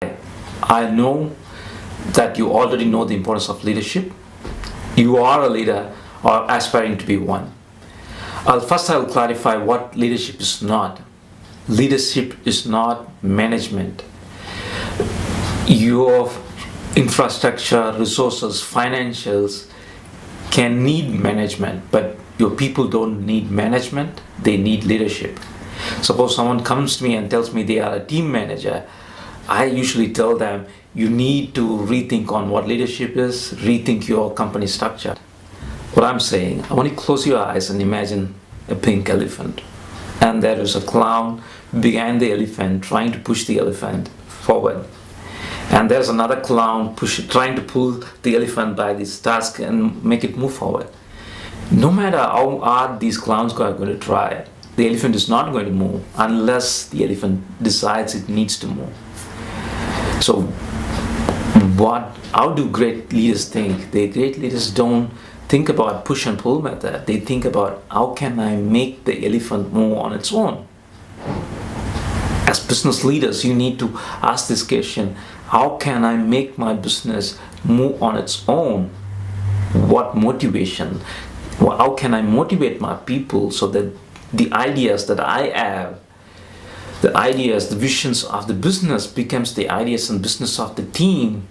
I know that you already know the importance of leadership. You are a leader or aspiring to be one. I'll clarify what leadership is not. Leadership is not management. Your infrastructure, resources, financials can need management, but your people don't need management, they need leadership. Suppose someone comes to me and tells me they are a team manager, I usually tell them, you need to rethink on what leadership is, rethink your company structure. What I'm saying, I want you to close your eyes and imagine a pink elephant. And there is a clown behind the elephant trying to push the elephant forward. And there's another clown trying to pull the elephant by this tusk and make it move forward. No matter how hard these clowns are going to try, the elephant is not going to move unless the elephant decides it needs to move. So how do great leaders think? The great leaders don't think about push and pull method. They think about how can I make the elephant move on its own. As business leaders, you need to ask this question, how can I make my business move on its own? What motivation? How can I motivate my people so that the ideas that I have, the ideas, the visions of the business becomes the ideas and business of the team.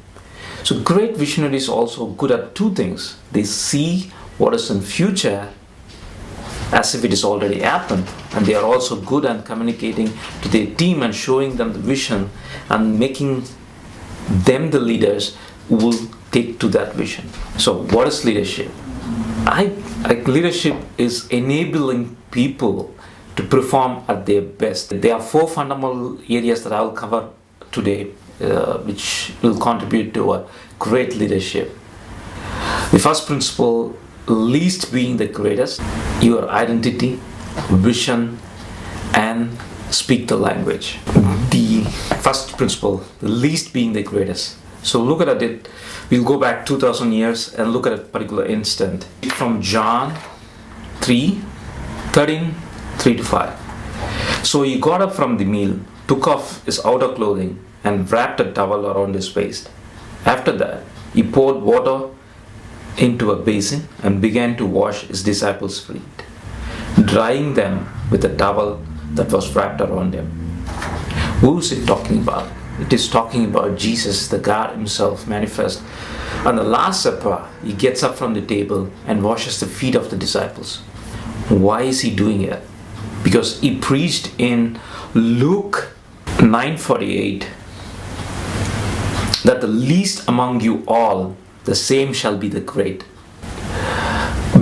So great visionaries are also good at two things. They see what is in future as if it is already happened, and they are also good at communicating to their team and showing them the vision and making them the leaders who will take to that vision. So what is leadership? Leadership is enabling people to perform at their best. There are four fundamental areas that I will cover today, which will contribute to a great leadership. The first principle, least being the greatest, your identity, vision, and speak the language. The first principle, the least being the greatest. So look at it, we'll go back 2000 years and look at a particular instant. From John 3:13, 3-5. So he got up from the meal, took off his outer clothing, and wrapped a towel around his waist. After that, he poured water into a basin and began to wash his disciples' feet, drying them with a towel that was wrapped around him. Who is it talking about? It is talking about Jesus, the God himself manifest. On the Last Supper, he gets up from the table and washes the feet of the disciples. Why is he doing it? Because he preached in Luke 9:48 that the least among you all, the same shall be the great.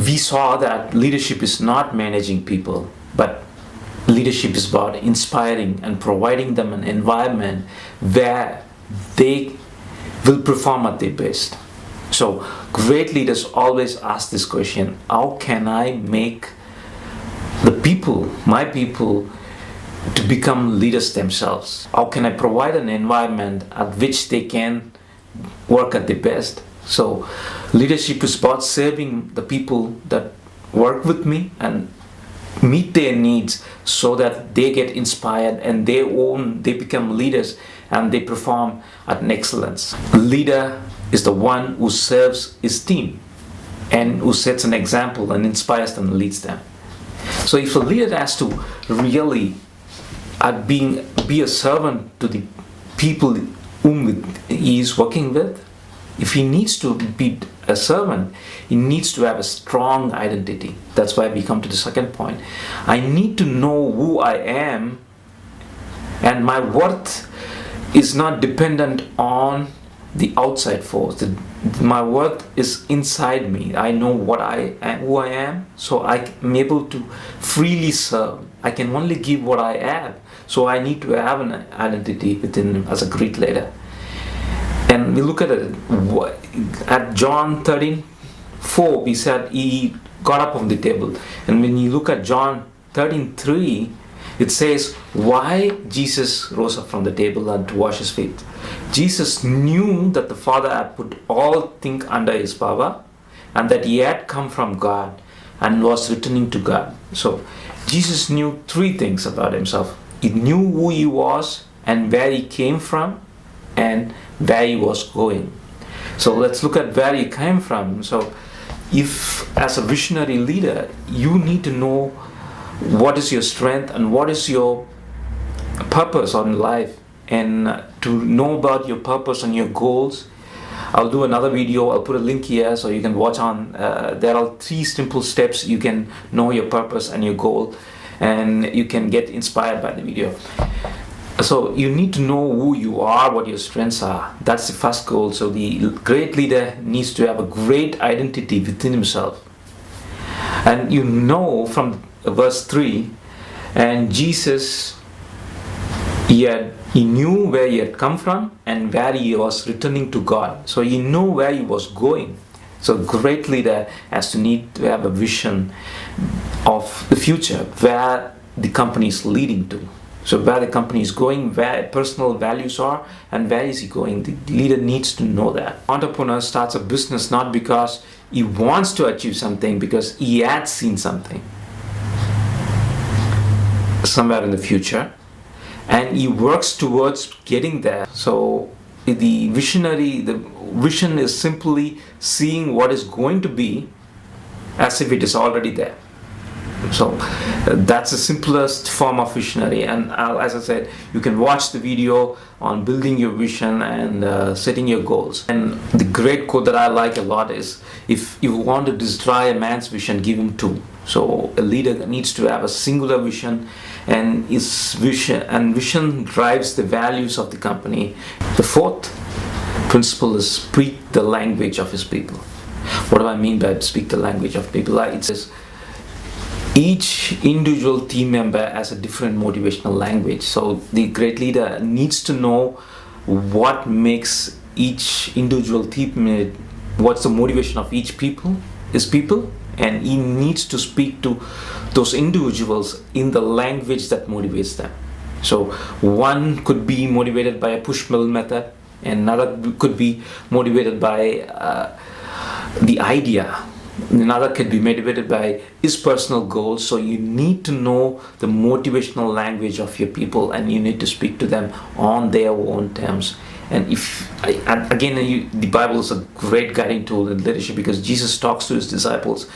We saw that leadership is not managing people, but leadership is about inspiring and providing them an environment where they will perform at their best. So great leaders always ask this question, how can I make the people, my people, to become leaders themselves? How can I provide an environment at which they can work at their best? So leadership is about serving the people that work with me and meet their needs so that they get inspired and they become leaders and they perform at an excellence. A leader is the one who serves his team and who sets an example and inspires them and leads them. So if a leader has to really be a servant to the people whom he is working with, if he needs to be a servant, he needs to have a strong identity. That's why we come to the second point. I need to know who I am, and my worth is not dependent on the outside force. My worth is inside me. I know who I am, so I'm able to freely serve. I can only give what I have, so I need to have an identity within as a great leader. And we look at it at John 13:4. We said he got up from the table, and when you look at John 13:3, it says why Jesus rose up from the table and to wash his feet. Jesus knew that the Father had put all things under his power, and that he had come from God and was returning to God. So Jesus knew three things about himself. He knew who he was and where he came from, and where he was going. So let's look at where he came from. So if as a visionary leader, you need to know what is your strength and what is your purpose on life, and to know about your purpose and your goals. I'll do another video. I'll put a link here so you can watch on. There are 3 simple steps you can know your purpose and your goal, and you can get inspired by the video. So you need to know who you are, what your strengths are. That's the first goal. So the great leader needs to have a great identity within himself. And you know from verse 3, and Jesus, he knew where he had come from and where he was returning to God. So he knew where he was going. So a great leader has to need to have a vision of the future, where the company is leading to. So where the company is going, where personal values are, and where is he going. The leader needs to know that. Entrepreneur starts a business not because he wants to achieve something, because he had seen something somewhere in the future, and he works towards getting there. So the vision is simply seeing what is going to be as if it is already there. So that's the simplest form of visionary. And as I said, you can watch the video on building your vision and setting your goals. And the great quote that I like a lot is, if you want to destroy a man's vision, give him 2. So a leader needs to have a singular vision, and his vision drives the values of the company. The 4th principle is speak the language of his people. What do I mean by speak the language of people? It says each individual team member has a different motivational language. So the great leader needs to know what makes each individual team, what's the motivation of each people, and he needs to speak to those individuals in the language that motivates them. So one could be motivated by a push-pull method, and another could be motivated by the idea. Another could be motivated by his personal goals. So you need to know the motivational language of your people, and you need to speak to them on their own terms. And the Bible is a great guiding tool in leadership, because Jesus talks to his disciples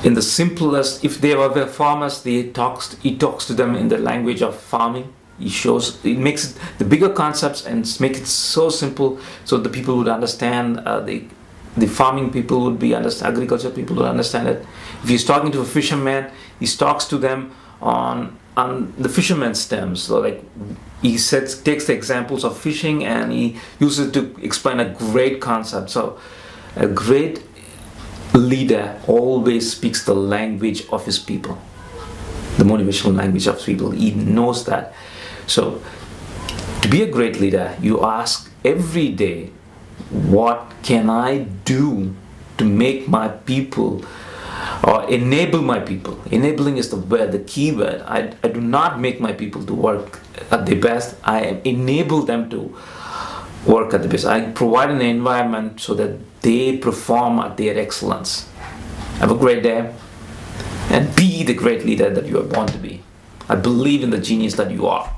in the simplest. If they were farmers, he talks to them in the language of farming. It makes the bigger concepts and make it so simple, so the people would understand. The farming people would be understand. Agriculture people would understand it. If he's talking to a fisherman, he talks to them on the fisherman's terms. So like he takes the examples of fishing and he uses it to explain a great concept. So a great leader always speaks the language of his people, the motivational language of people. He knows that. So to be a great leader, you ask every day, what can I do to make my people, or enable my people? Enabling is the key word. I do not make my people to work at their best. I enable them to work at the best. I provide an environment so that they perform at their excellence. Have a great day, and be the great leader that you are born to be. I believe in the genius that you are.